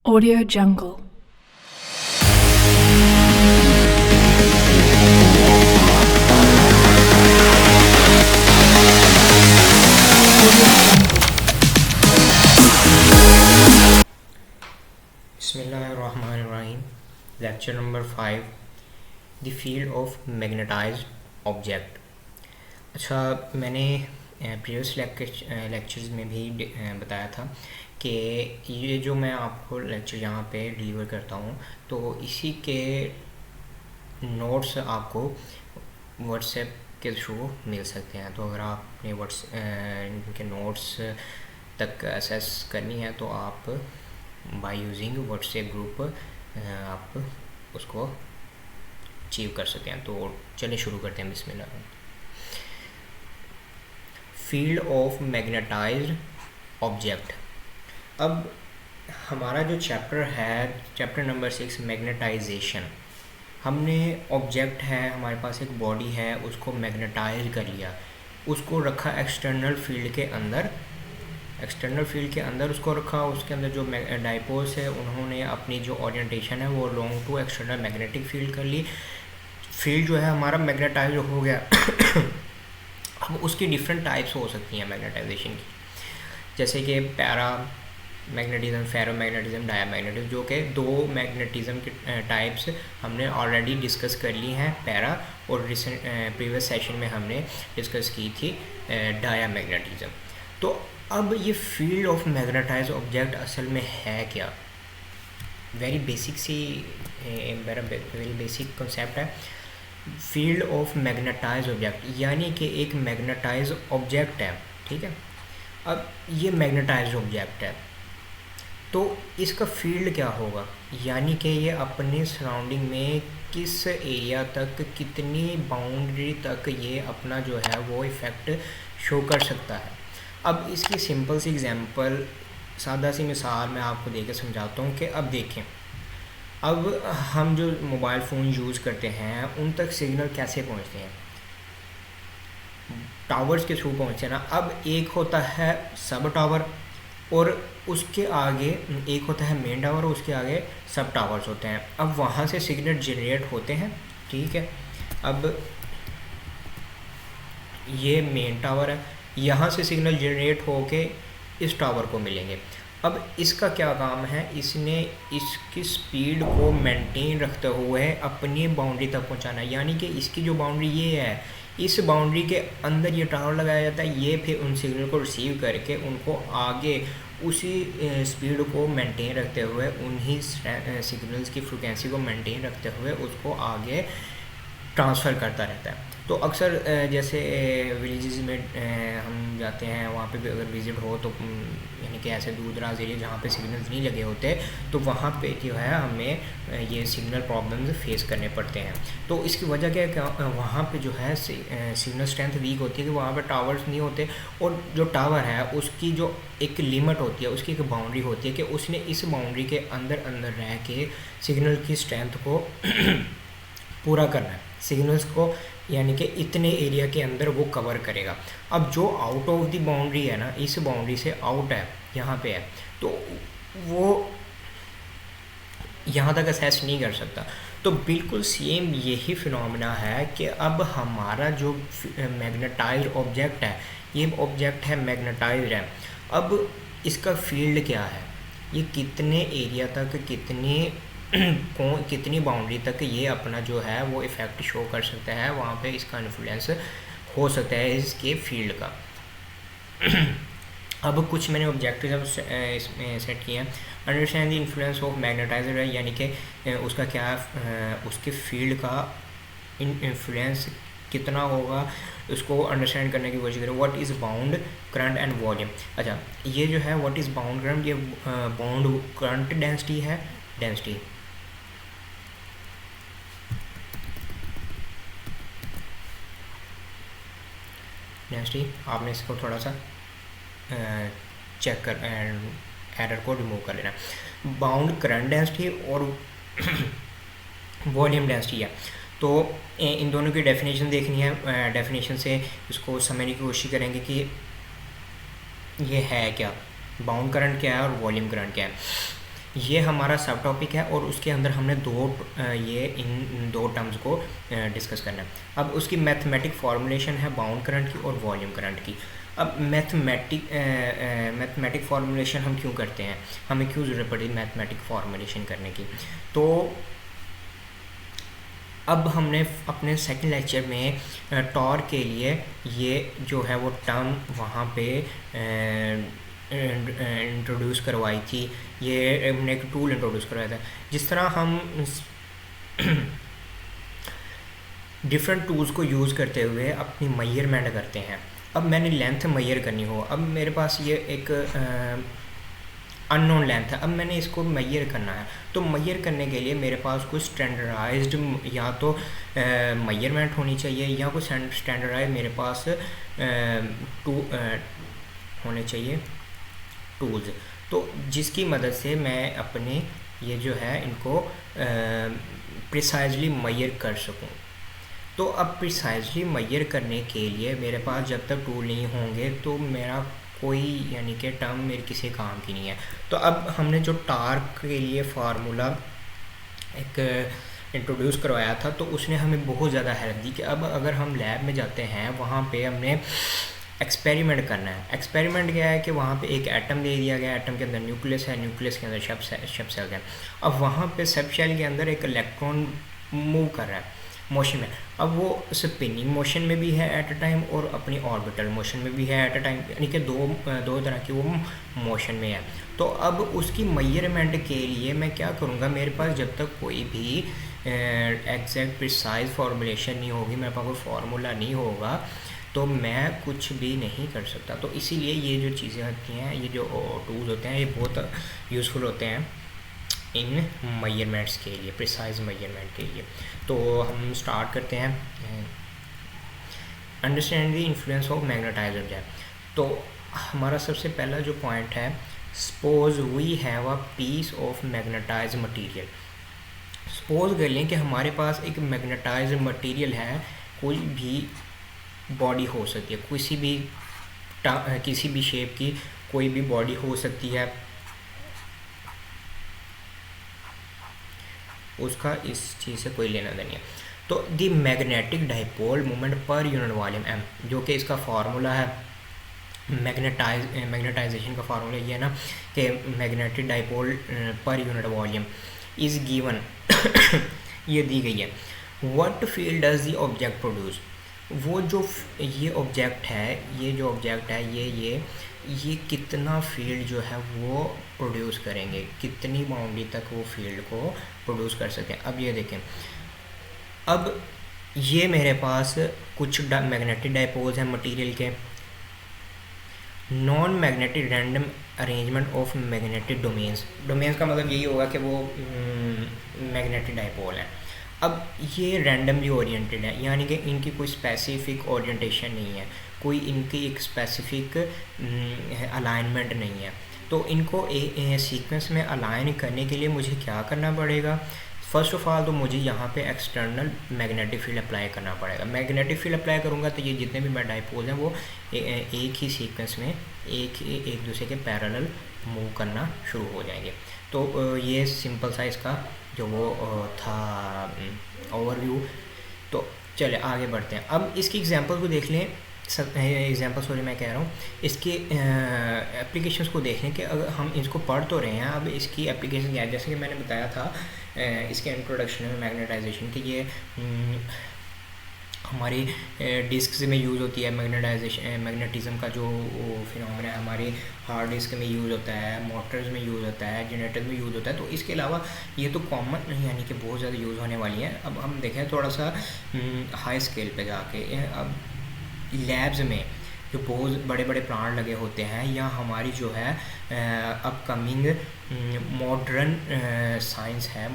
Audio Jungle. Bismillahirrahmanirrahim. Lecture number 5, the field of magnetized object. अच्छा, मैंने previous lectures में भी बताया था कि ये जो मैं आपको लेक्चर यहाँ पे डिलीवर करता हूँ तो इसी के नोट्स आपको व्हाट्सएप के थ्रू मिल सकते हैं। तो अगर आपने इनके नोट्स तक एक्सेस करनी है तो आप बाय यूजिंग व्हाट्सएप ग्रुप आप उसको अचीव कर सकते हैं। तो चलिए शुरू करते हैं। बिस्मिल्लाह। Field of magnetised object. अब हमारा जो चैप्टर है, चैप्टर नंबर 6, मैग्नेटाइजेशन। हमने ऑब्जेक्ट है, हमारे पास एक बॉडी है, उसको मैग्नेटाइज कर लिया, उसको रखा एक्सटर्नल फील्ड के अंदर। एक्सटर्नल फील्ड के अंदर उसको रखा, उसके अंदर जो डाइपोल्स है उन्होंने अपनी जो ओरिएंटेशन है वो long to external magnetic field कर ली। फील्ड जो है हमारा मैग्नेटाइज हो गया। अब उसकी डिफरेंट टाइप्स हो सकती हैं मैग्नेटाइजेशन की, जैसे कि पैरा मैग्नेटिज्म, फेरो मैग्नेटिज्म, डाया मैग्नेटिज्म, जो कि दो मैग्नेटिज्म के टाइप्स हमने ऑलरेडी डिस्कस कर ली हैं। पैरा और रिसेंट प्रीवियस सेशन में हमने डिस्कस की थी डाया मैग्नेटिज्म। तो अब ये फील्ड ऑफ मैग्नेटाइज ऑब्जेक्ट असल में है क्या? वेरी बेसिक सी वेरी बेसिक कंसेप्ट है। फील्ड ऑफ मैग्नेटाइज ऑब्जेक्ट यानी कि एक मैग्नेटाइज ऑब्जेक्ट है, ठीक है। अब ये मैग्नेटाइज ऑब्जेक्ट है तो इसका फील्ड क्या होगा, यानी कि ये अपने सराउंडिंग में किस एरिया तक, कितनी बाउंड्री तक ये अपना जो है वो इफ़ेक्ट शो कर सकता है। अब इसकी सिंपल सी एग्जांपल, सादा सी मिसाल मैं आपको देकर समझाता हूँ कि अब देखें, अब हम जो मोबाइल फ़ोन यूज़ करते हैं उन तक सिग्नल कैसे पहुँचते हैं? टावर्स के थ्रू पहुँचते हैं ना। अब एक होता है सब टावर और उसके आगे एक होता है मेन टावर और उसके आगे सब टावर्स होते हैं। अब वहाँ से सिग्नल जनरेट होते हैं, ठीक है। अब ये मेन टावर है, यहाँ से सिग्नल जनरेट होके इस टावर को मिलेंगे। अब इसका क्या काम है, इसने इसकी स्पीड को मेंटेन रखते हुए अपनी बाउंड्री तक पहुंचाना, यानी कि इसकी जो बाउंड्री ये है, इस बाउंड्री के अंदर ये टावर लगाया जाता है। ये फिर उन सिग्नल को रिसीव करके उनको आगे उसी स्पीड को मेंटेन रखते हुए, उन्हीं सिग्नल्स की फ्रिक्वेंसी को मेंटेन रखते हुए उसको आगे ट्रांसफ़र करता रहता है। तो अक्सर जैसे विलेजेस में हम जाते हैं, वहाँ पे भी अगर विज़िट हो तो यानी कि ऐसे दूर दराज एरिया जहाँ पे सिग्नल्स नहीं लगे होते तो वहाँ पे जो है हमें ये सिग्नल प्रॉब्लम्स फेस करने पड़ते हैं। तो इसकी वजह क्या है, वहाँ पे जो है सिग्नल स्ट्रेंथ वीक होती है कि वहाँ पे टावर्स नहीं होते, और जो टावर है उसकी जो एक लिमिट होती है, उसकी एक बाउंड्री होती है कि उसने इस बाउंड्री के अंदर अंदर रह के सिग्नल की स्ट्रेंथ को पूरा करना है, सिग्नल्स को, यानी कि इतने एरिया के अंदर वो कवर करेगा। अब जो आउट ऑफ द बाउंड्री है ना, इस बाउंड्री से आउट है, यहाँ पे है, तो वो यहाँ तक असेस नहीं कर सकता। तो बिल्कुल सेम यही फिनोमेना है कि अब हमारा जो मैग्नेटाइज्ड ऑब्जेक्ट है, ये ऑब्जेक्ट है मैग्नेटाइज्ड है। अब इसका फील्ड क्या है, ये कितने एरिया तक, कितनी बाउंड्री तक ये अपना जो है वो इफ़ेक्ट शो कर सकता है, वहाँ पे इसका इन्फ्लुएंस हो सकता है इसके फील्ड का। अब कुछ मैंने ऑब्जेक्टिव इसमें सेट किए हैं। अंडरस्टैंड द इन्फ्लुएंस ऑफ मैग्नेटाइजर है, यानी कि उसका क्या है, उसके फील्ड का इन्फ्लुएंस कितना होगा, उसको अंडरस्टैंड करने की कोशिश करें। What is bound current and volume. अच्छा, ये जो है व्हाट इज़ बाउंड करंट, ये बाउंड करंट डेंसिटी है, डेंसिटी आपने इसको थोड़ा सा चेक कर, एरर को रिमूव कर लेना। बाउंड करंट डेंसिटी और वॉल्यूम डेंसिटी है, तो इन दोनों की डेफिनेशन देखनी है। डेफिनेशन से इसको समझने की कोशिश करेंगे कि ये है क्या, बाउंड करंट क्या है और वॉल्यूम करंट क्या है। ये हमारा सब टॉपिक है और उसके अंदर हमने ये इन दो टर्म्स को डिस्कस करना है। अब उसकी मैथमेटिक फार्मूलेशन है बाउंड करंट की और वॉल्यूम करंट की। अब मैथमेटिक फार्मूलेशन हम क्यों करते हैं, हमें क्यों ज़रूरत पड़ी मैथमेटिक फार्मूलेशन करने की? तो अब हमने अपने सेकंड लेक्चर में टॉर्क के लिए ये जो है वो टर्म वहाँ पे इंट्रोड्यूस करवाई थी। ये हमने एक टूल इंट्रोड्यूस करवाया था। जिस तरह हम डिफरेंट टूल्स को यूज़ करते हुए अपनी मेजरमेंट करते हैं। अब मैंने लेंथ मेजर करनी हो, अब मेरे पास ये एक अननोन लेंथ है, अब मैंने इसको मेजर करना है। तो मेजर करने के लिए मेरे पास कुछ स्टैंडर्डाइज्ड या तो मेजरमेंट होनी चाहिए या कुछ स्टैंडर्डाइज मेरे पास होने चाहिए टूल्स, तो जिसकी मदद से मैं अपने ये जो है इनको प्रिसाइजली मेजर कर सकूं। तो अब प्रिसाइजली मेजर करने के लिए मेरे पास जब तक टूल नहीं होंगे तो मेरा कोई यानी कि टर्म मेरे किसी काम की नहीं है। तो अब हमने जो टार्क के लिए फार्मूला एक इंट्रोड्यूस करवाया था तो उसने हमें बहुत ज़्यादा हेल्प दी कि अब अगर हम लैब में जाते हैं वहाँ पे हमने एक्सपेरिमेंट करना है। एक्सपेरिमेंट क्या है कि वहाँ पे एक एटम दे दिया गया, एटम के अंदर न्यूक्लियस है, न्यूक्लियस के अंदर सब सेल है। अब वहाँ पे सब सेल के अंदर एक इलेक्ट्रॉन मूव कर रहा है मोशन में। अब वो स्पिनिंग मोशन में भी है एट अ टाइम और अपनी ऑर्बिटल मोशन में भी है एट अ टाइम, यानी कि दो तरह की वो मोशन में है। तो अब उसकी मेजरमेंट के लिए मैं क्या करूँगा, मेरे पास जब तक कोई भी एग्जैक्ट प्रिसाइज फार्मूलेशन नहीं होगी, मेरे पास कोई फार्मूला नहीं होगा, तो मैं कुछ भी नहीं कर सकता। तो इसीलिए ये जो चीज़ें होती हैं, ये जो टूल्स होते हैं, ये बहुत यूज़फुल होते हैं इन मेजरमेंट्स के लिए, प्रिसाइज मेजरमेंट के लिए। तो हम स्टार्ट करते हैं। Understand the influence of magnetised object. तो हमारा सबसे पहला जो पॉइंट है, suppose we have a piece of magnetised material. Suppose कर लें कि हमारे पास एक मैग्नेटाइज्ड मटेरियल है, कोई भी बॉडी हो सकती है, किसी भी शेप की कोई भी बॉडी हो सकती है, उसका इस चीज़ से कोई लेना देना नहीं है। तो द मैग्नेटिक डाइपोल मोमेंट पर यूनिट वॉल्यूम m, जो कि इसका फार्मूला है मैग्नेटाइजेशन का फार्मूला ये है ना कि magnetic dipole per unit volume is given ये दी गई है। What field does the object produce, वो जो ये ऑब्जेक्ट है, ये जो ऑब्जेक्ट है ये कितना फील्ड जो है वो प्रोड्यूस करेंगे, कितनी बाउंड्री तक वो फील्ड को प्रोड्यूस कर सकें। अब ये देखें, अब ये मेरे पास कुछ मैग्नेटिक डाइपोल्स हैं मटेरियल के, non magnetic random arrangement of magnetic domains. Domains का मतलब यही होगा कि वो मैग्नेटिक डाइपोल है। अब ये रैंडमली ओरिएंटेड है, यानी कि इनकी कोई स्पेसिफिक ओरिएंटेशन नहीं है, कोई इनकी एक स्पेसिफिक अलाइनमेंट नहीं है। तो इनको सीक्वेंस में अलाइन करने के लिए मुझे क्या करना पड़ेगा? फर्स्ट ऑफ ऑल तो मुझे यहाँ पे एक्सटर्नल मैग्नेटिक फील्ड अप्लाई करना पड़ेगा। मैग्नेटिक फील्ड अप्लाई करूँगा तो ये जितने भी मैं डाइपोल हैं वो एक ही सीक्वेंस में एक दूसरे के पैरेलल मूव करना शुरू हो जाएंगे। तो ये सिंपल सा इसका जो वो था ओवरव्यू। तो चले आगे बढ़ते हैं। अब इसकी एग्जांपल को देख लें, मैं कह रहा हूँ इसके एप्लीकेशंस को देख लें कि अगर हम इसको पढ़ तो रहे हैं, अब इसकी एप्लीकेशन क्या है। जैसे कि मैंने बताया था इसके इंट्रोडक्शन में मैग्नेटाइजेशन की, ये हमारी डिस्क में यूज़ होती है। मैग्नेटिज्म का जो फिनोमेना है हमारी हार्ड डिस्क में यूज़ होता है, मोटर्स में यूज़ होता है, जनरेटर में यूज़ होता है। तो इसके अलावा ये तो कॉमन यानी कि बहुत ज़्यादा यूज़ होने वाली हैं। अब हम देखें थोड़ा सा हाई स्केल पे जाके, अब लैब्स में जो बहुत बड़े बड़े प्लांट लगे होते हैं या हमारी जो है अपकमिंग मॉडर्न साइंस है,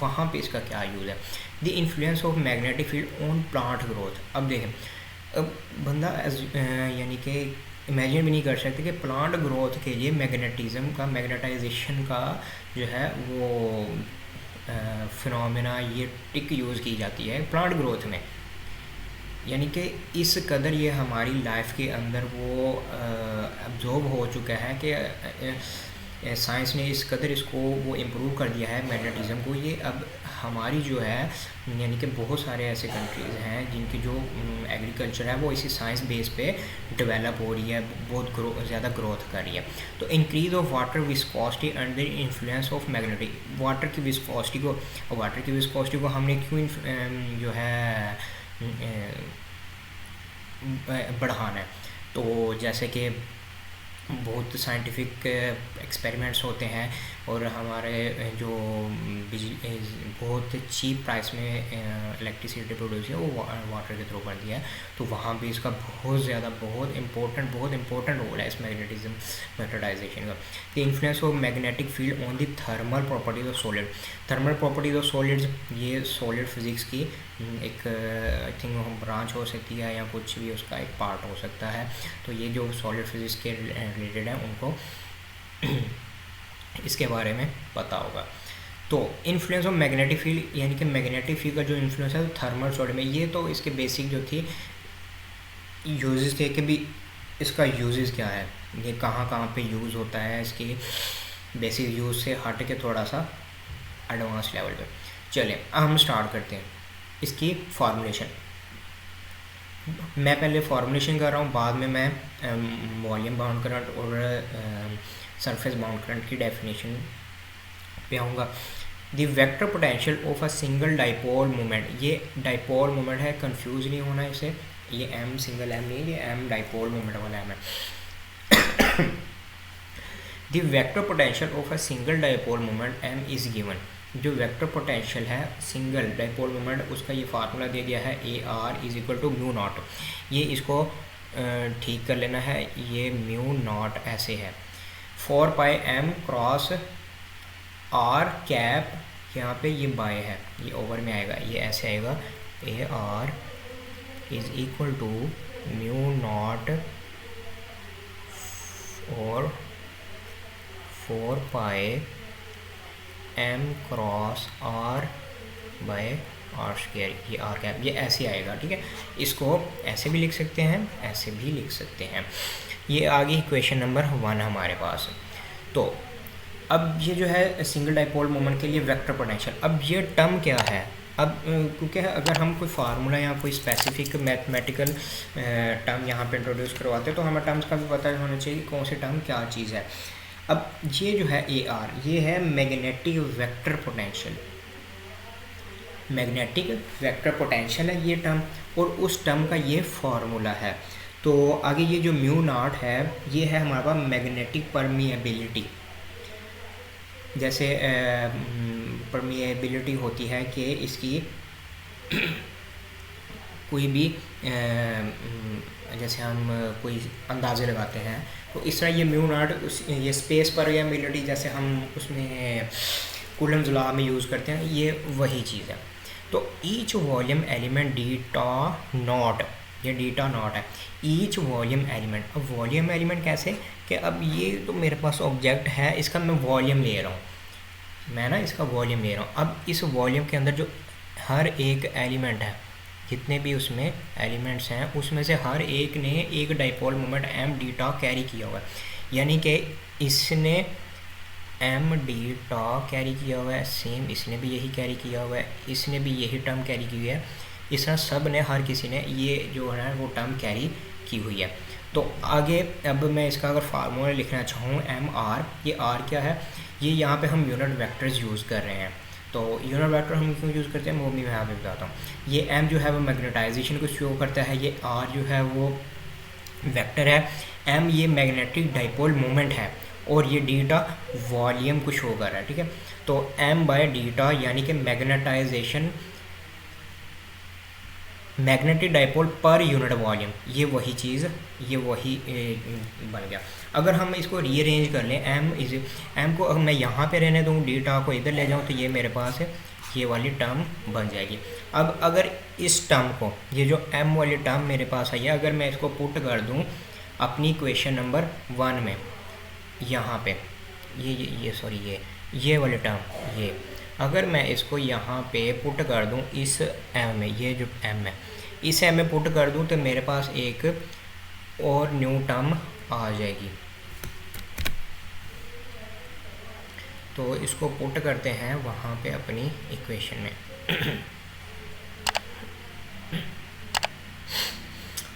वहाँ पे इसका क्या यूज़ है। The influence of magnetic field on plant growth. अब देखें, अब बंदा यानी कि इमेजिन भी नहीं कर सकते कि प्लांट ग्रोथ के लिए मैग्नेटाइजेशन का जो है वो फिनोमेना ये टिक यूज़ की जाती है प्लांट ग्रोथ में। यानी कि इस कदर ये हमारी लाइफ के अंदर वो अब्जॉर्ब हो चुका है कि साइंस ने इस कदर इसको वो इम्प्रूव कर दिया है मैग्नेटिज़म को, ये अब हमारी जो है यानी कि बहुत सारे ऐसे कंट्रीज़ हैं जिनकी जो एग्रीकल्चर है वो इसी साइंस बेस पे डेवलप हो रही है, बहुत ज़्यादा ग्रोथ कर रही है। तो increase of water viscosity under influence of magnetic, water की विस्कोसिटी को हमने क्यों जो है बढ़ाना है। तो जैसे कि बहुत साइंटिफिक एक्सपेरिमेंट्स होते हैं और हमारे जो बिजली बहुत चीप प्राइस में इलेक्ट्रिसिटी प्रोड्यूस है वो वाटर के थ्रू कर दिया है, तो वहाँ भी इसका बहुत इम्पोर्टेंट रोल है इस मैग्नेटाइजेशन का। The influence of magnetic field on the thermal properties of solid, thermal properties of solids, ये सॉलिड फिजिक्स की एक आई थिंक ब्रांच हो सकती है या कुछ भी उसका एक पार्ट हो सकता है। तो ये जो सॉलिड फिजिक्स के रिलेटेड है उनको इसके बारे में पता होगा। तो इन्फ्लुएंस ऑफ मैग्नेटिक फील्ड, यानी कि मैग्नेटिक फील्ड का जो इन्फ्लुएंस है थर्मल सॉलिड में, ये तो इसके बेसिक जो थी यूजेस थे कि भी इसका यूजेस क्या है, ये कहाँ पे यूज़ होता है, इसकी बेसिक यूज़ से हट के थोड़ा सा एडवांस लेवल पे। चलिए हम स्टार्ट करते हैं इसकी फार्मूलेशन। मैं पहले फार्मूलेशन कर रहा हूँ, बाद में मैं वॉल्यूम बाउंड करंट और सरफेस बाउंड करंट की डेफिनेशन पे आऊँगा। The vector potential of a single dipole moment, ये डाइपोल मोमेंट है, कंफ्यूज नहीं होना इसे, ये एम सिंगल एम नहीं, ये एम डाइपोल मोमेंट वाला एम है। The vector potential of a single dipole moment M is given, जो वेक्टर पोटेंशियल है सिंगल डाइपोल मोमेंट उसका ये फार्मूला दे दिया है, A R is equal to mu nought. ये इसको ठीक कर लेना है, ये म्यू नॉट ऐसे है 4 pi M cross are cap, यहाँ पे ये बाय है, ये ओवर में आएगा, ये ऐसे आएगा, A R is equal to mu naught और 4 pi M cross R by R square, ये आर कैप, ये ऐसे आएगा। ठीक है, इसको ऐसे भी लिख सकते हैं, ऐसे भी लिख सकते हैं। ये आ गई क्वेश्चन नंबर 1 हमारे पास। तो अब ये जो है सिंगल डाइपोल मोमेंट के लिए वेक्टर पोटेंशियल, अब ये टर्म क्या है, अब क्योंकि अगर हम कोई फार्मूला या कोई स्पेसिफिक मैथमेटिकल टर्म यहाँ पे इंट्रोड्यूस करवाते हैं तो हमें टर्म्स का भी पता होना चाहिए कि कौन से टर्म क्या चीज़ है। अब ये जो है ए आर, ये है magnetic vector potential, magnetic vector potential है ये टर्म, और उस टर्म का ये फार्मूला है। तो आगे ये जो म्यू नॉट है ये है हमारे पास मैग्नेटिक परमिएबिलिटी, जैसे परमिएबिलिटी होती है कि इसकी कोई भी जैसे हम कोई अंदाज़े लगाते हैं तो इस तरह ये म्यू नॉट ये स्पेस परमिएबिलिटी जैसे हम उसमें कूलम्स लॉ में यूज़ करते हैं, ये वही चीज़ है। तो ईच वॉल्यूम एलिमेंट डीटा नॉट, ये डीटा नॉट है ईच वॉल्यूम एलिमेंट। अब वॉल्यूम एलिमेंट कैसे कि अब ये तो मेरे पास ऑब्जेक्ट है, इसका मैं वॉल्यूम ले रहा हूँ, मैं ना इसका वॉल्यूम ले रहा हूँ। अब इस वॉल्यूम के अंदर जो हर एक एलिमेंट है, जितने भी उसमें एलिमेंट्स हैं उसमें से हर एक ने एक डाइपोल मोमेंट एम डीटा कैरी किया हुआ है, यानी कि इसने एम डीटा कैरी किया हुआ है, सेम इसने भी यही कैरी किया हुआ है, इसने भी यही टर्म कैरी की हुई है, इस तरह सब ने हर किसी ने ये जो है वो टर्म कैरी की हुई है। तो आगे अब मैं इसका अगर फार्मूला लिखना चाहूँ एम आर, ये आर क्या है, ये यहाँ पे हम यूनिट वेक्टर्स यूज़ कर रहे हैं। तो यूनिट वेक्टर हम क्यों यूज़ करते हैं वो भी मैं यहाँ पे बताता हूँ। ये एम जो है वो मैग्नेटाइजेशन को शो करता है, ये आर जो है वो वेक्टर है, एम ये मैग्नेटिक डाइपोल मोमेंट है और ये डीटा वॉल्यूम को शो कर रहा है। ठीक है, तो एम बाय डीटा यानी कि magnetisation magnetic dipole per unit volume, ये वही चीज़, ये वही बन गया। अगर हम इसको रीअरेंज कर लें, एम को अगर मैं यहाँ पे रहने दूँ, डीटा को इधर ले जाऊँ, तो ये मेरे पास है ये वाली टर्म बन जाएगी। अब अगर इस टर्म को, ये जो एम वाली टर्म मेरे पास आई है, अगर मैं इसको पुट कर दूँ अपनी क्वेश्चन नंबर 1 में, यहाँ पे ये वाली टर्म, ये अगर मैं इसको यहाँ पे पुट कर दूँ इस एम में, ये जो एम है इस एम में पुट कर दूँ तो मेरे पास एक और न्यू टर्म आ जाएगी। तो इसको पुट करते हैं वहाँ पे अपनी इक्वेशन में।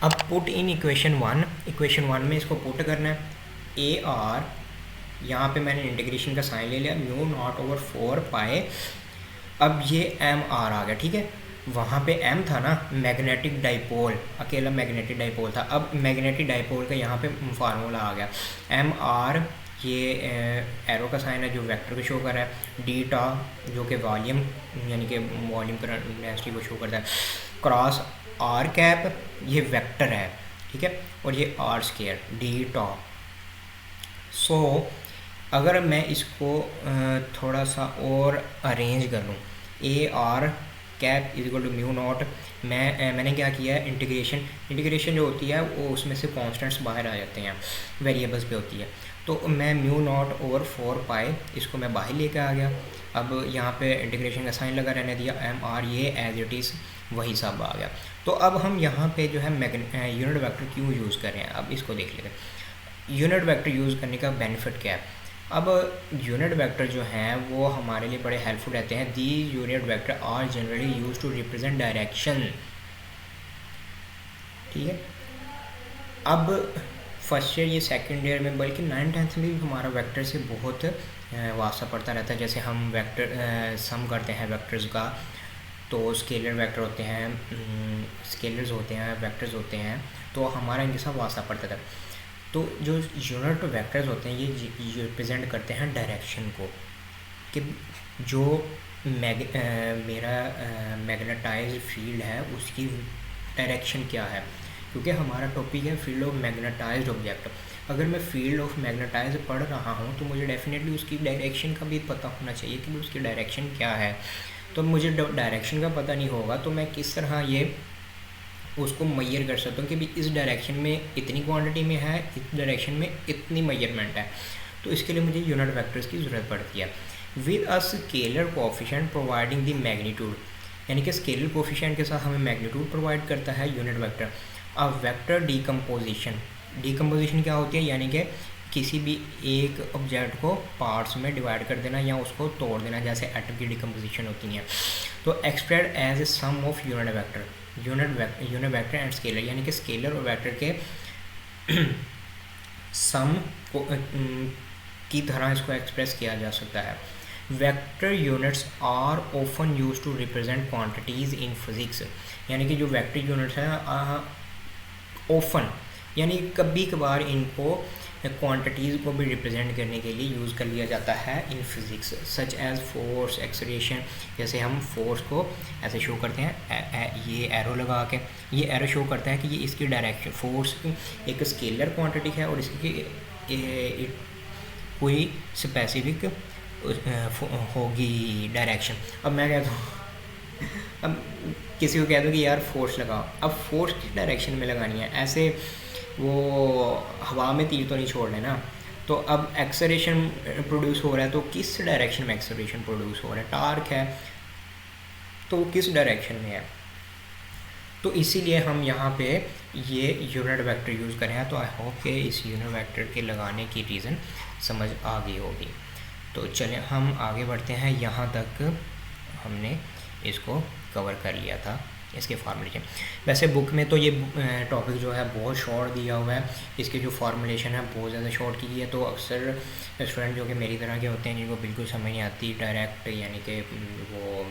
अब पुट इन इक्वेशन वन में इसको पुट करना है। ए आर, यहाँ पे मैंने इंटीग्रेशन का साइन ले लिया, म्यू नॉट ओवर 4 पाए। अब ये एम आर आ गया, ठीक है। वहाँ पे एम था ना, मैग्नेटिक डाइपोल, अकेला मैग्नेटिक डाइपोल था। अब मैग्नेटिक डाइपोल का यहाँ पे फार्मूला आ गया, एम आर, ये एरो का साइन है जो वेक्टर को शो कर रहा है, डी टा जो कि वॉल्यूम यानी कि वॉल्यूम करंट डेंसिटी को शो करता है, क्रॉस आर कैप ये वेक्टर है, ठीक है, और ये आर स्क्वायर डी टा। सो अगर मैं इसको थोड़ा सा और अरेंज कर लूँ, A R cap is equal to mu nought, मैंने क्या किया है, इंटीग्रेशन जो होती है वो उसमें से कॉन्स्टेंट्स बाहर आ जाते हैं, वेरिएबल्स पे होती है। तो मैं म्यू नॉट ओवर 4 पाए इसको मैं बाहर लेकर आ गया। अब यहाँ पे इंटीग्रेशन का साइन लगा रहने दिया, एम आर ये एज इट इज़ वही सब आ गया। तो अब हम यहाँ पे जो है यूनिट वेक्टर क्यों यूज़ कर रहे हैं, अब इसको देख लेते हैं। यूनिट वेक्टर यूज़ करने का बेनिफिट क्या है। अब यूनिट वेक्टर जो हैं वो हमारे लिए बड़े हेल्पफुल रहते हैं। The unit vector are generally use to represent direction, ठीक है। अब फर्स्ट ईयर ये सेकंड ईयर में बल्कि 9th-10th में भी हमारा वेक्टर से बहुत वास्ता पड़ता रहता है। जैसे हम वेक्टर सम करते हैं वेक्टर्स का, तो स्केलर वेक्टर होते हैं, स्केलर्स होते हैं, वेक्टर्स होते हैं, तो हमारा इनके साथ वास्ता पड़ता था। तो जो यूनिट वेक्टर्स होते हैं ये रिप्रेजेंट करते हैं डायरेक्शन को, कि जो मेरा मैग्नेटाइज्ड फील्ड है उसकी डायरेक्शन क्या है। क्योंकि हमारा टॉपिक है फील्ड ऑफ मैग्नेटाइज्ड ऑब्जेक्ट। अगर मैं फील्ड ऑफ मैग्नेटाइज्ड पढ़ रहा हूँ तो मुझे डेफिनेटली उसकी डायरेक्शन का भी पता होना चाहिए कि उसकी डायरेक्शन क्या है। तो मुझे डायरेक्शन का पता नहीं होगा तो मैं किस तरह ये उसको मेजर कर सकता हूँ कि भाई इस डायरेक्शन में इतनी क्वांटिटी में है, इस डायरेक्शन में इतनी मेजरमेंट है। तो इसके लिए मुझे यूनिट वेक्टर्स की ज़रूरत पड़ती है। With a scalar coefficient providing the magnitude, यानी कि स्केलर कोएफिशिएंट के साथ हमें मैग्नीट्यूड प्रोवाइड करता है यूनिट वेक्टर। अब वेक्टर डीकम्पोजिशन क्या होती है, यानी कि किसी भी एक ऑब्जेक्ट को पार्ट्स में डिवाइड कर देना या उसको तोड़ देना, जैसे एटम की डीकम्पोजिशन होती है। तो expressed as a sum of unit vector and scalar, यानी कि स्केलर और वेक्टर के सम की तरह इसको एक्सप्रेस किया जा सकता है। Vector units are often use to represent quantities in physics, यानी कि जो वेक्टर यूनिट्स हैं ऑफन यानी कभी कभार इनको क्वांटिटीज़ को भी रिप्रेजेंट करने के लिए यूज़ कर लिया जाता है in physics, such as force, acceleration. जैसे हम फोर्स को ऐसे शो करते हैं, ये एरो लगा के, ये एरो शो करता है कि ये इसकी डायरेक्शन, फोर्स एक स्केलर क्वांटिटी है और इसकी कोई स्पेसिफिक होगी डायरेक्शन। अब मैं कहता हूँ, अब किसी को कह दो कि यार फोर्स लगाओ, अब फोर्स किस डायरेक्शन में लगानी है, ऐसे वो हवा में तीर तो नहीं छोड़ लेना। तो अब एक्सेलरेशन प्रोड्यूस हो रहा है तो किस डायरेक्शन में एक्सेलरेशन प्रोड्यूस हो रहा है, टार्क है तो किस डायरेक्शन में है। तो इसीलिए हम यहाँ पे ये यूनिट वेक्टर यूज़ करें हैं। तो आई होप कि इस यूनिट वेक्टर के लगाने की रीज़न समझ आ गई होगी। तो चलें हम आगे बढ़ते हैं। यहाँ तक हमने इसको कवर कर लिया था, इसके फार्मूलेशन। वैसे बुक में तो ये टॉपिक जो है बहुत शॉर्ट दिया हुआ है, इसके जो फार्मूलेशन है बहुत ज़्यादा शॉर्ट की गई है। तो अक्सर स्टूडेंट जो कि मेरी तरह के होते हैं जिनको बिल्कुल समझ नहीं आती डायरेक्ट, यानी कि वो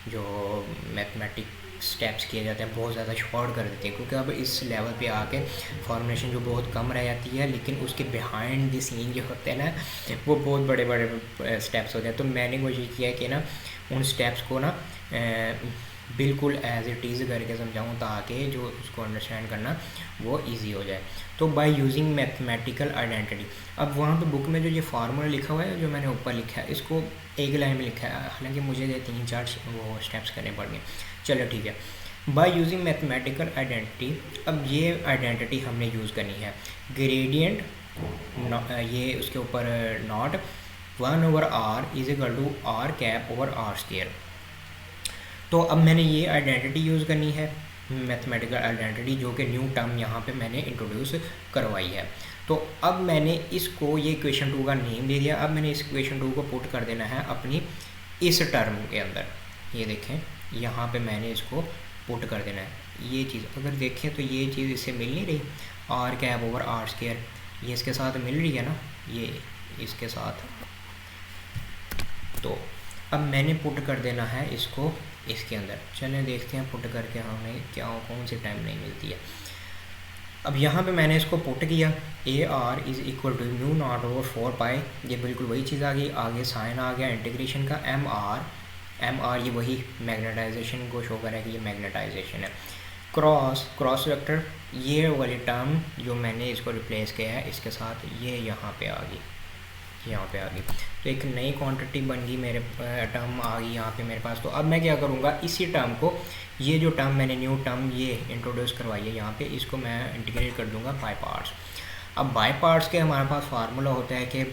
जो मैथमेटिक स्टेप्स किए जाते हैं बहुत ज़्यादा शॉर्ट कर देते हैं, क्योंकि अब इस लेवल पे आके फॉर्मुलेशन जो बहुत कम रह जाती है, लेकिन उसके बिहाइंड द सीन जो होते हैं ना वो बहुत बड़े बड़े स्टेप्स होते हैं। तो मैंने कोशिश किया कि ना उन स्टेप्स को ना बिल्कुल एज इट इज़ करके समझाऊँ ताकि जो उसको अंडरस्टैंड करना वो इजी हो जाए। तो बाय यूजिंग मैथमेटिकल आइडेंटिटी, अब वहाँ पे बुक में जो ये फार्मूला लिखा हुआ है जो मैंने ऊपर लिखा है इसको एक लाइन में लिखा है, हालांकि मुझे ये 3-4 वो स्टेप्स करने पड़ गए। चलो ठीक है। बाय यूजिंग मैथमेटिकल आइडेंटिटी, अब ये आइडेंटिटी हमने यूज़ करनी है। ग्रेडियंट ये उसके ऊपर not 1/r is equal to r cap over r square. तो अब मैंने ये आइडेंटिटी यूज़ करनी है, मैथमेटिकल आइडेंटिटी, जो कि न्यू टर्म यहाँ पे मैंने इंट्रोड्यूस करवाई है। तो अब मैंने इसको ये इक्वेशन 2 का नेम दे दिया। अब मैंने इस इक्वेशन 2 को पुट कर देना है अपनी इस टर्म के अंदर। ये देखें यहाँ पे मैंने इसको पुट कर देना है। ये चीज़ अगर देखें तो ये चीज़ इससे मिल नहीं रही, R cap over R square, ये इसके साथ मिल रही है ना, ये इसके साथ। तो अब मैंने पुट कर देना है इसको इसके अंदर। चलें देखते हैं पुट करके हमें क्या कौन सी टाइम नहीं मिलती है। अब यहाँ पे मैंने इसको पुट किया, A R is equal to mu nought over 4 pi, ये बिल्कुल वही चीज़ आ गई। आगे साइन आ गया इंटीग्रेशन का, एम आर ये वही मैग्नेटाइजेशन को शो करेगा कि ये मैग्नेटाइजेशन है। क्रॉस वेक्टर, ये वाली टर्म जो मैंने इसको रिप्लेस किया है इसके साथ, ये यहाँ पे आ गई, यहाँ पे आ गई। तो एक नई क्वांटिटी बन गई, मेरे टर्म आ गई यहाँ पे मेरे पास। तो अब मैं क्या करूँगा, इसी टर्म को, ये जो टर्म मैंने न्यू टर्म ये इंट्रोड्यूस करवाई है यहाँ पे, इसको मैं इंटीग्रेट कर दूँगा बाय पार्ट्स। अब बाय पार्ट्स के हमारे पास फार्मूला होता है कि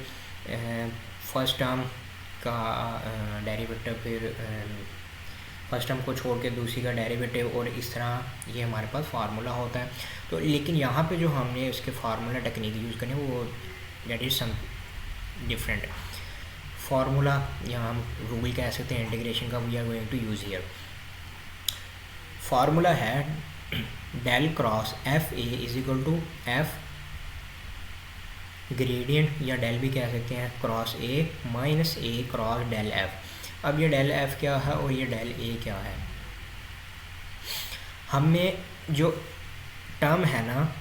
फर्स्ट टर्म का डेरिवेटिव, फिर फर्स्ट टर्म को छोड़ के दूसरी का डेरिवेटिव, और इस तरह ये हमारे पास फार्मूला होता है। तो लेकिन यहाँ पे जो हमने इसके फार्मूला टेक्निक यूज़ करनी है वो that is some different formula, यहाँ हम रूल कह सकते हैं इंटीग्रेशन का, we are going to use here. Formula है del cross F A is equal to F gradient, या डेल भी कह सकते हैं, cross A minus A cross del F. अब ये डेल एफ क्या है और ये डेल ए क्या है। हमें जो टर्म है ना,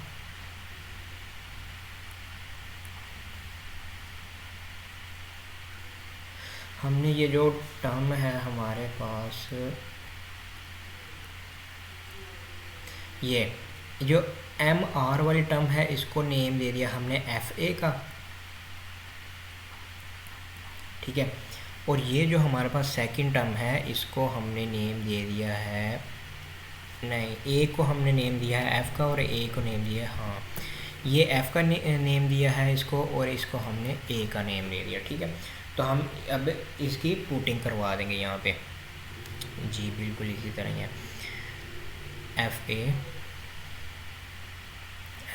हमने ये जो टर्म है हमारे पास, ये जो एम आर वाली टर्म है इसको नेम दे दिया हमने एफ ए का, ठीक है। और ये जो हमारे पास सेकंड टर्म है इसको हमने नेम दे दिया है, नहीं, ए को हमने नेम दिया है एफ़ का और ए को नेम दिया है, हाँ, ये एफ़ का नेम दिया है इसको, और इसको हमने ए का नेम दे दिया, ठीक है। तो हम अब इसकी पुटिंग करवा देंगे यहाँ पे, जी बिल्कुल इसी तरह ही है। एफ़ ए,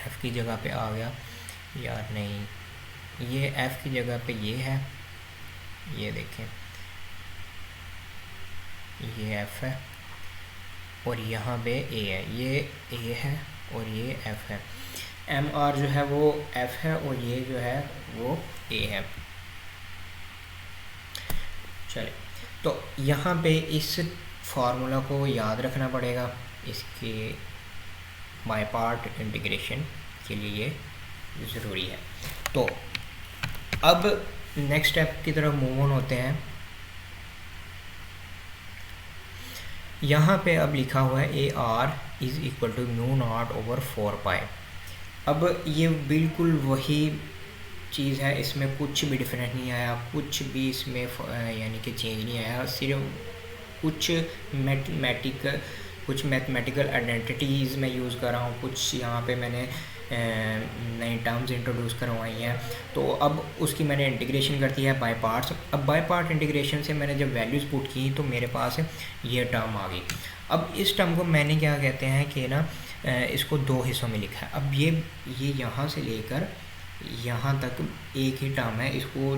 एफ़ की जगह पे आ गया यार, नहीं, ये एफ़ की जगह पे ये है, ये देखें ये एफ़ है और यहाँ पे ए है, ये ए है और ये एफ़ है। एम आर जो है वो एफ़ है और ये जो है वो ए है। चलिए, तो यहाँ पे इस फार्मूला को याद रखना पड़ेगा, इसके बाय पार्ट इंटीग्रेशन के लिए ये ज़रूरी है। तो अब नेक्स्ट स्टेप की तरफ मूव ऑन होते हैं। यहाँ पे अब लिखा हुआ है A R is equal to mu nought over 4 pi. अब ये बिल्कुल वही चीज़ है, इसमें कुछ भी डिफरेंट नहीं आया, कुछ भी इसमें यानी कि चेंज नहीं आया, सिर्फ कुछ मैथमेटिकल आइडेंटिटीज़ मैं यूज़ कर रहा हूँ, कुछ यहाँ पे मैंने नई टर्म्स इंट्रोड्यूस करवाई हैं। तो अब उसकी मैंने इंटीग्रेशन कर दिया है बाय पार्ट्स। अब बाय पार्ट इंटीग्रेशन से मैंने जब वैल्यूज़ पुट की तो मेरे पास ये टर्म आ गई। अब इस टर्म को मैंने क्या कहते हैं कि ना, इसको दो हिस्सों में लिखा है। अब ये यहाँ से लेकर यहाँ तक एक ही टर्म है, इसको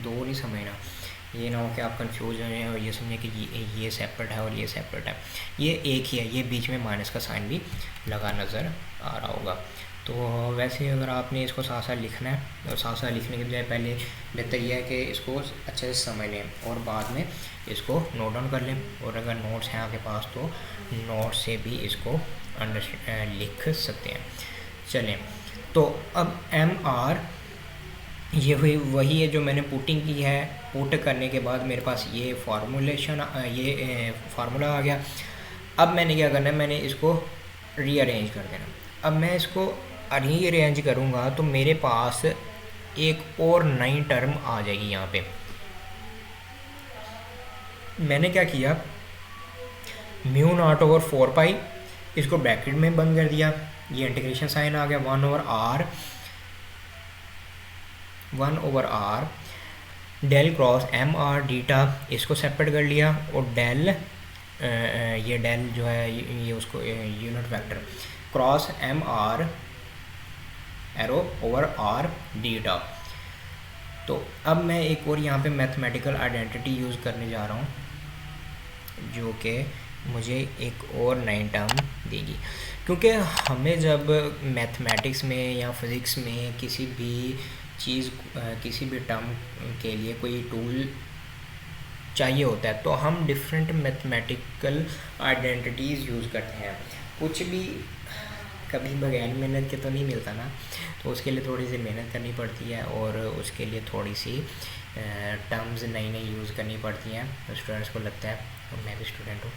दो नहीं समझना, ये ना हो कि आप कंफ्यूज हो जाएं और ये समझें कि ये सेपरेट है और ये सेपरेट है, ये एक ही है। ये बीच में माइनस का साइन भी लगा नज़र आ रहा होगा। तो वैसे अगर आपने इसको साथ साथ लिखना है और साथ साथ लिखने के बजाय पहले बेहतर यह है कि इसको अच्छे से समझ लें और बाद में इसको नोट डाउन कर लें, और अगर नोट्स हैं आपके पास तो नोट से भी इसको लिख सकते हैं। चलें, तो अब एम आर ये वही है जो मैंने पुटिंग की है। पुट करने के बाद मेरे पास ये फार्मूला आ गया। अब मैंने क्या करना है, मैंने इसको रीअरेंज कर देना। अब मैं इसको रीअरेंज करूँगा तो मेरे पास एक और नई टर्म आ जाएगी। यहाँ पे मैंने क्या किया, म्यू नॉट ओवर 4 पाई, इसको ब्रैकेट में बंद कर दिया, ये इंटीग्रेशन साइन आ गया, 1 over R del cross M R d tau, इसको सेपरेट कर लिया, और डेल ये डेल जो है ये उसको unit vector cross M R arrow over R d tau. तो अब मैं एक और यहाँ पे मैथमेटिकल आइडेंटिटी यूज़ करने जा रहा हूँ जो कि मुझे एक और नई टर्म देगी, क्योंकि हमें जब मैथमेटिक्स में या फिज़िक्स में किसी भी चीज़ किसी भी टर्म के लिए कोई टूल चाहिए होता है तो हम डिफरेंट मैथमेटिकल आइडेंटिटीज़ यूज़ करते हैं। कुछ भी कभी बगैर मेहनत के तो नहीं मिलता ना, तो उसके लिए थोड़ी सी मेहनत करनी पड़ती है और उसके लिए थोड़ी सी टर्म्स नई नई यूज़ करनी पड़ती हैं। तो स्टूडेंट्स को लगता है, और मैं भी स्टूडेंट हूँ,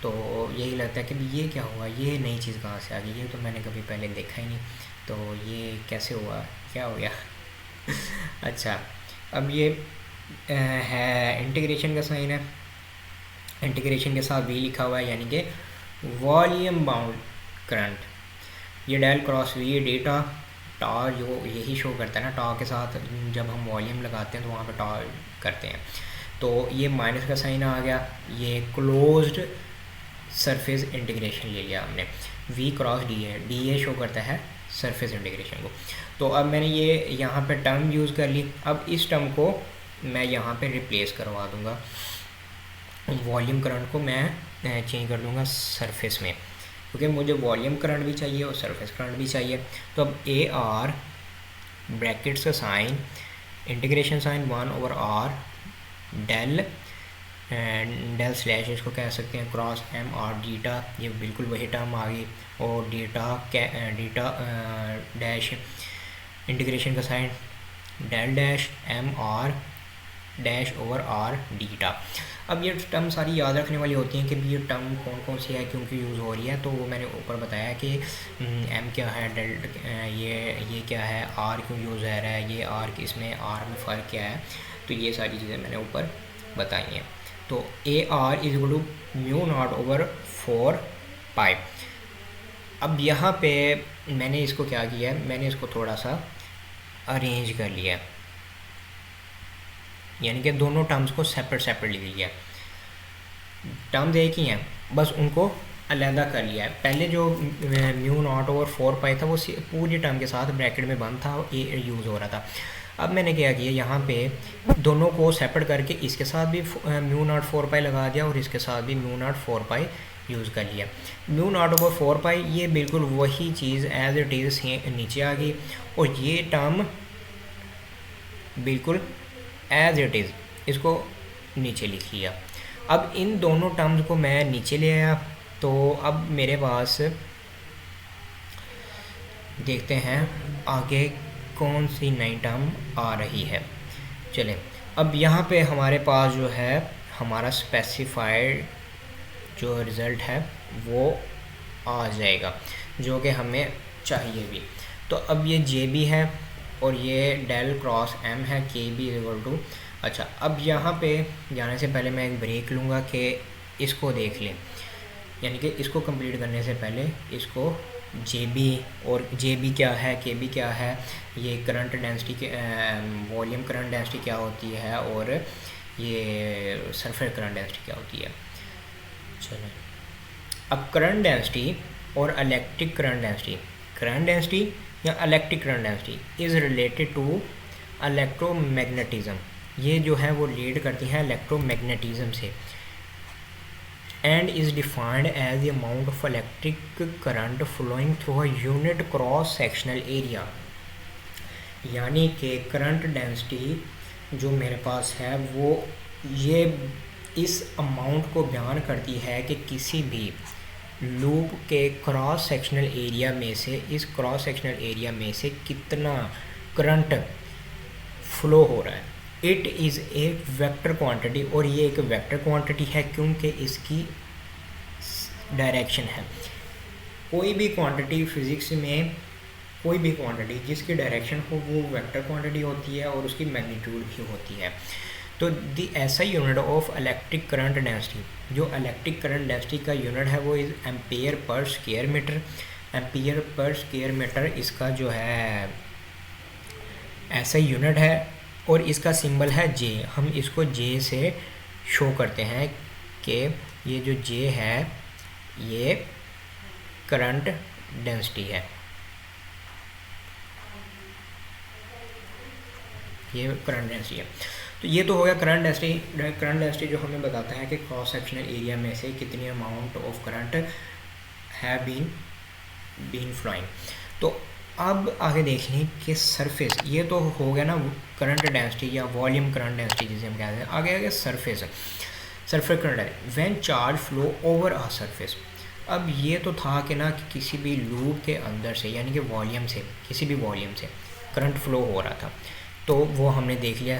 तो यही लगता है कि ये क्या हुआ, ये नई चीज़ कहाँ से आ गई, ये तो मैंने कभी पहले देखा ही नहीं, तो ये कैसे हुआ, क्या हो गया। अच्छा, अब ये है इंटीग्रेशन का साइन है, इंटीग्रेशन के साथ वी लिखा हुआ है, यानी कि वॉल्यूम बाउंड करंट। ये डेल क्रॉस वी डेटा टा जो यही शो करता है ना, टा के साथ जब हम वॉल्यूम लगाते हैं तो वहाँ पे टा करते हैं। तो ये माइनस का साइन आ गया, ये क्लोज्ड सरफेस इंटीग्रेशन ले लिया हमने, V cross D A show करता है सरफेस इंटीग्रेशन को। तो अब मैंने ये यहाँ पे टर्म यूज़ कर ली। अब इस टर्म को मैं यहाँ पे रिप्लेस करवा दूँगा, वॉल्यूम करंट को मैं चेंज कर दूँगा सरफेस में, क्योंकि मुझे वॉल्यूम करंट भी चाहिए और सरफेस करंट भी चाहिए। तो अब ए आर ब्रैकेट्स का sign, integration sign 1/r del del slash इसको कह सकते हैं क्रॉस एम आर डीटा, ये बिल्कुल वही टर्म आ गई, और डीटा डैश इंटीग्रेशन का sign del dash M R dash over R d tau. अब ये टर्म सारी याद रखने वाली होती हैं कि ये टर्म कौन कौन सी है, क्योंकि यूज़ हो रही है। तो वो मैंने ऊपर बताया कि एम क्या है, डेल्ट ये क्या है, आर क्यों यूज़ हो रहा है, ये आर इसमें आर में फ़र्क क्या है, तो ये सारी चीज़ें मैंने ऊपर बताई हैं। तो A R is equal to mu nought over 4 pi. अब यहाँ पे मैंने इसको क्या किया है, मैंने इसको थोड़ा सा अरेंज कर लिया है, यानी कि दोनों टर्म्स को सेपरेट लिख लिया। टर्म्स एक ही हैं, बस उनको अलहदा कर लिया है। पहले जो म्यू नॉट ओवर 4 पाई था वो पूरी टर्म के साथ ब्रैकेट में बंद था, ए यूज़ हो रहा था। अब मैंने क्या किया, यहाँ पे दोनों को सेपरेट करके इसके साथ भी म्यू नॉट 4 पाई लगा दिया और इसके साथ भी म्यू नॉट 4 पाई यूज़ कर लिया। म्यू नॉट ओवर 4 पाई ये बिल्कुल वही चीज़ एज इट इज़ नीचे आ गई, और ये टर्म बिल्कुल एज इट इज़ इसको नीचे लिख लिया। अब इन दोनों टर्म्स को मैं नीचे ले आया, तो अब मेरे पास देखते हैं आगे कौन सी नई टर्म आ रही है। चलें, अब यहाँ पे हमारे पास जो है हमारा स्पेसिफाइड जो रिज़ल्ट है वो आ जाएगा, जो कि हमें चाहिए भी। तो अब ये जे बी है और ये डेल क्रॉस एम है, के बी इक्वल टू। अच्छा, अब यहाँ पे जाने से पहले मैं एक ब्रेक लूँगा कि इसको देख लें, यानी कि इसको कंप्लीट करने से पहले इसको जे बी और जे बी क्या है, के बी क्या है, ये करंट डेंसिटी के वॉल्यूम करंट डेंसिटी क्या होती है, और ये सरफेस करंट डेंसिटी क्या होती है। चलो, अब करंट डेंसिटी और इलेक्ट्रिक करंट डेंसिटी या electric current density is related to electromagnetism. ये जो है वो लीड करती हैं इलेक्ट्रोमैग्नेटिज्म से, and is defined as the amount of electric current flowing through a unit cross sectional area. यानी कि करंट डेंसिटी जो मेरे पास है वो ये इस अमाउंट को बयान करती है कि किसी भी लूप के क्रॉस सेक्शनल एरिया में से, इस क्रॉस सेक्शनल एरिया में से कितना करंट फ्लो हो रहा है। It is a vector quantity, और ये एक वेक्टर क्वांटिटी है क्योंकि इसकी डायरेक्शन है। कोई भी क्वांटिटी फिज़िक्स में, कोई भी क्वांटिटी जिसकी डायरेक्शन हो वो वेक्टर क्वांटिटी होती है और उसकी मैग्नीट्यूड भी होती है। तो दी ऐसा unit of electric current density, जो इलेक्ट्रिक करंट डेंसिटी का यूनिट है वो is ampere per square metre. Ampere per square metre इसका जो है ऐसा यूनिट है, और इसका सिंबल है जे। हम इसको जे से शो करते हैं कि ये जो जे है ये करंट डेंसिटी है। ये करंट डेंसिटी है। तो ये तो हो गया करंट डेंसिटी। करंट डेंसिटी जो हमें बताता है कि क्रॉस सेक्शनल एरिया में से कितनी अमाउंट ऑफ करंट है बीन फ्लोइंग। तो अब आगे देख लें कि सरफेस, ये तो हो गया ना करंट डेंसिटी या वॉल्यूम करंट डेंसिटी जिसे हम कहते हैं। आगे सरफेस करंट है when charge flow over a surface. अब ये तो था कि ना कि किसी भी लूप के अंदर से यानी कि वॉल्यूम से, किसी भी वॉल्यूम से करंट फ्लो हो रहा था, तो वो हमने देख लिया।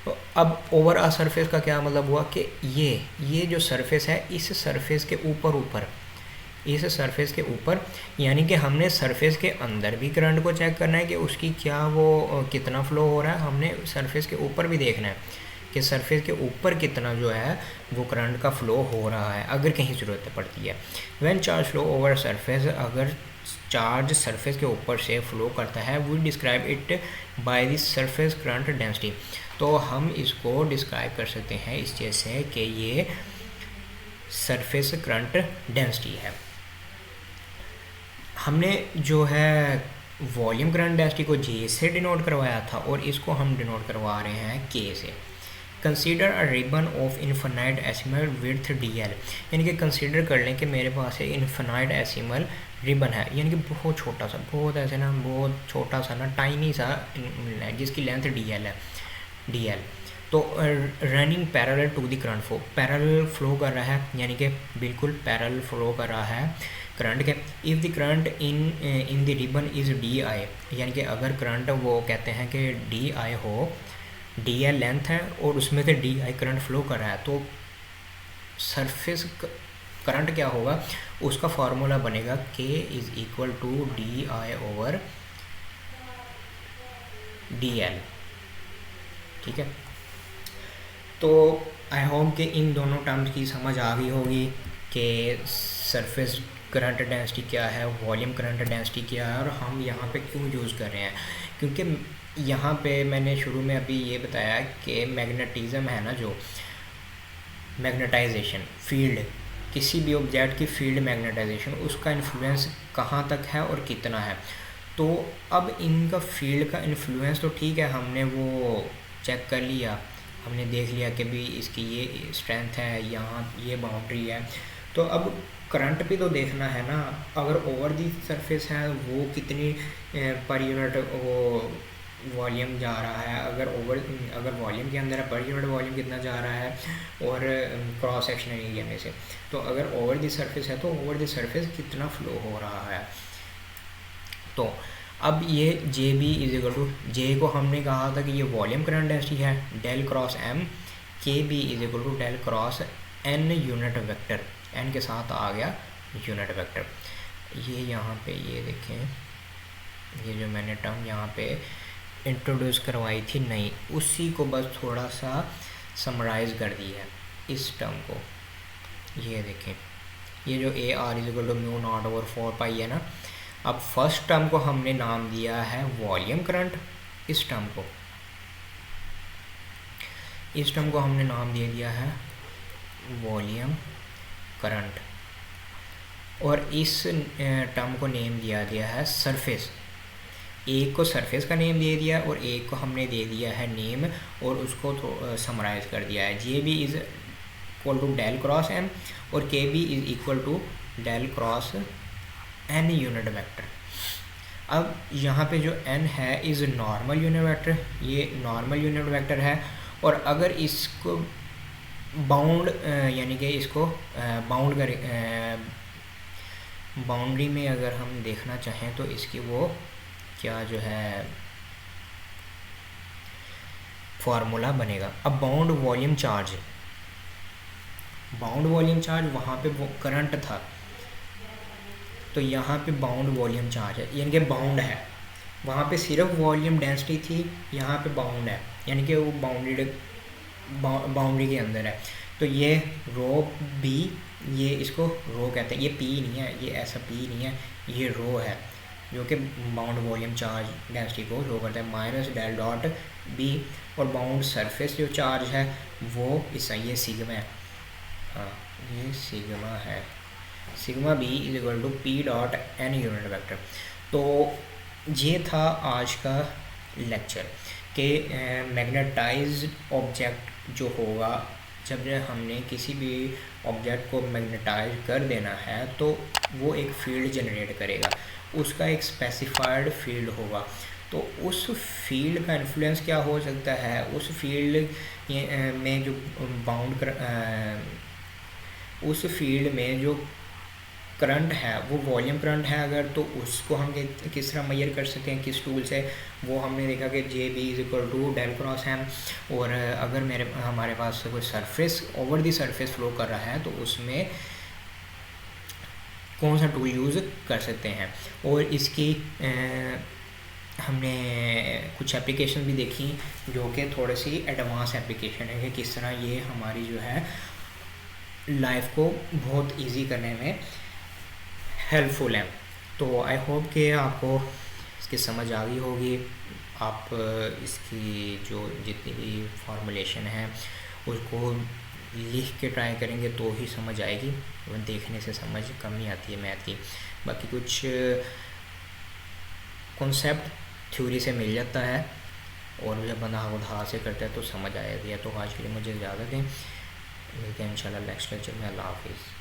तो अब ओवर अ सरफेस का क्या मतलब हुआ कि ये जो सरफेस है, इस सरफेस के ऊपर इस सरफेस के ऊपर, यानी कि हमने सरफेस के अंदर भी करंट को चेक करना है कि उसकी क्या वो कितना फ्लो हो रहा है। हमने सरफेस के ऊपर भी देखना है कि सरफेस के ऊपर कितना जो है वो करंट का फ़्लो हो रहा है अगर कहीं ज़रूरत पड़ती है। When charge flow over surface, अगर चार्ज सरफेस के ऊपर से फ्लो करता है, we describe it by the surface current density. तो हम इसको डिस्क्राइब कर सकते हैं इस चीज़ से कि ये सरफेस करंट डेंसिटी है। हमने जो है वॉल्यूम करंट डेंसिटी को जे से डिनोट करवाया था और इसको हम डिनोट करवा रहे हैं के से। Consider a ribbon of infinitesimal width D L, यानी कि कंसीडर कर लें कि मेरे पास एक इन्फिनाइट एसिमल रिबन है, यानी कि बहुत छोटा सा, बहुत ऐसे ना, बहुत छोटा सा ना, टाइनी सा, जिसकी लेंथ डी एल है, डी एल। तो running parallel to the current flow, parallel flow कर रहा है, यानी कि बिल्कुल पैरेलल फ्लो कर रहा है करंट के। If the current in the ribbon is D I, यानी कि अगर करंट वो कहते हैं कि डी आई हो, डी एल लेंथ है और उसमें से डी आई करंट फ्लो कर रहा है, तो सरफेस करंट क्या होगा, उसका फार्मूला बनेगा K is equal to D I over D L. ठीक है, तो आई होप कि इन दोनों टर्म्स की समझ आ गई होगी कि सरफेस करंट डेंसिटी क्या है, वॉल्यूम करंट डेंसिटी क्या है और हम यहाँ पे क्यों यूज़ कर रहे हैं। क्योंकि यहाँ पे मैंने शुरू में अभी ये बताया कि मैग्नेटिज़म है ना, जो मैग्नेटाइजेशन फील्ड, किसी भी ऑब्जेक्ट की फील्ड मैग्नेटाइजेशन, उसका इन्फ्लुएंस कहाँ तक है और कितना है। तो अब इनका फील्ड का इन्फ्लुएंस तो ठीक है, हमने वो चेक कर लिया, हमने देख लिया कि भी इसकी ये स्ट्रेंथ है, यहाँ ये बाउंड्री है। तो अब करंट भी तो देखना है ना, अगर ओवर दी सरफेस है वो कितनी पर यूनिट वो वॉल्यूम जा रहा है, अगर वॉल्यूम के अंदर है पर यूनिट वॉल्यूम कितना जा रहा है, और क्रॉस सेक्शनल एरिया में से। तो अगर ओवर दी सरफेस है तो ओवर दी सरफेस कितना फ्लो हो रहा है। तो अब ये J B is equal to, J को हमने कहा था कि ये वॉल्यूम करंट डेंसिटी है, del cross M, K B is equal to del cross N unit vector, N के साथ आ गया यूनिट वेक्टर। ये यहाँ पे ये देखें, ये जो मैंने टर्म यहाँ पे इंट्रोड्यूस करवाई थी नहीं, उसी को बस थोड़ा सा समराइज़ कर दी है इस टर्म को। ये देखें, ये जो A R is equal to mu nought over 4 pi है ना। अब फर्स्ट टर्म को हमने नाम दिया है वॉल्यूम करंट, इस टर्म को हमने नाम दे दिया है वॉल्यूम करंट, और इस टर्म को नेम दिया गया है सरफेस। एक को सरफेस का नेम दे दिया और एक को हमने दे दिया है नेम और उसको तो समराइज कर दिया है। J B is equal to del cross M और K B is equal to del cross N unit vector. अब यहाँ पे जो एन है इज़ नॉर्मल यूनिट वेक्टर, ये नॉर्मल यूनिट वेक्टर है। और अगर इसको बाउंड यानी कि इसको बाउंड कर बाउंड्री में अगर हम देखना चाहें तो इसकी वो क्या जो है फार्मूला बनेगा। अब बाउंड वॉल्यूम चार्ज, वहाँ पे वो करंट था, तो यहाँ पे बाउंड वॉल्यूम चार्ज है, यानी कि बाउंड है। वहाँ पे सिर्फ वॉल्यूम डेंसिटी थी, यहाँ पे बाउंड है, यानी कि वो बाउंड्री के अंदर है। तो ये रो बी, ये इसको रो कहते हैं, ये पी नहीं है, ये ऐसा पी नहीं है, ये रो है जो कि बाउंड वॉल्यूम चार्ज डेंसिटी को रो करता है, माइनस डेल डॉट बी। और बाउंड सरफेस जो चार्ज है वो इस, ये सिग्मा है, हाँ ये सिग्मा है, sigma B is equal to P dot N unit vector. तो ये था आज का लेक्चर कि मैग्नेटाइज्ड ऑब्जेक्ट जो होगा, जब हमने किसी भी ऑब्जेक्ट को मैग्नेटाइज कर देना है तो वो एक फील्ड जनरेट करेगा, उसका एक स्पेसिफाइड फील्ड होगा। तो उस फील्ड का इन्फ्लुएंस क्या हो सकता है, उस फील्ड में जो बाउंड कर उस फील्ड में जो करंट है वो वॉल्यूम करंट है अगर, तो उसको हम किस तरह मेजर कर सकते हैं, किस टूल से। वो हमने देखा कि J B is equal to del cross M. और अगर हमारे पास कोई surface over the surface flow कर रहा है तो उसमें कौन सा टूल यूज़ कर सकते हैं। और इसकी हमने कुछ एप्लीकेशन भी देखी जो कि थोड़ी सी एडवांस एप्लीकेशन है कि किस तरह ये हमारी जो है लाइफ को बहुत इजी करने में हेल्पफुल है। तो आई होप कि आपको इसकी समझ आ गई होगी। आप इसकी जो जितनी भी फॉर्मुलेशन है उसको लिख के ट्राई करेंगे तो ही समझ आएगी, देखने से समझ कम ही आती है मैथ की। बाकी कुछ कॉन्सेप्ट थ्योरी से मिल जाता है और जब बंदा उधार से करता है तो समझ आ जाती है। तो आज के लिए मुझे इजाज़त दें, मिलते हैं इंशाल्लाह नेक्स्ट लेक्चर में। अल्लाह हाफिज़।